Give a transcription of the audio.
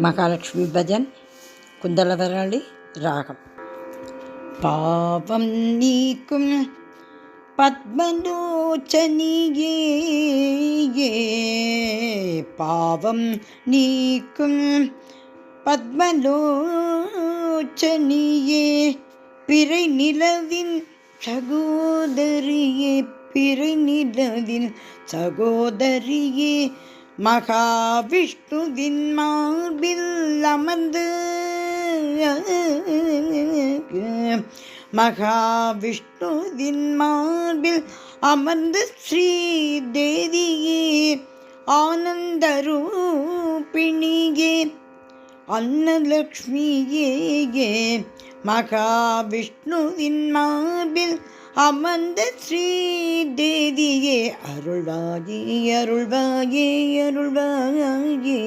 மகாலட்சுமி பஜன் குந்தலவராளி ராகம். பாவம் நீக்கும் பத்மலோச்சனியே, பாவம் நீக்கும் பத்மலோச்சனியே, பிறை நிலவின் சகோதரியே, பிறை நிலவின் சகோதரியே, மகாவிஷ்ணுவின் மார்பில் அமர்ந்து, மகாவிஷ்ணுவின் மார்பில் அமர்ந்து ஸ்ரீதேவியே, ஆனந்தரூபிணியே, அன்னலக்ஷ்மியே, மகாவிஷ்ணுவின் மார்பில் அமர்ந்த ஸ்ரீதேவியே, அருள்வாயே அருள்வாயே அருள்வாயே.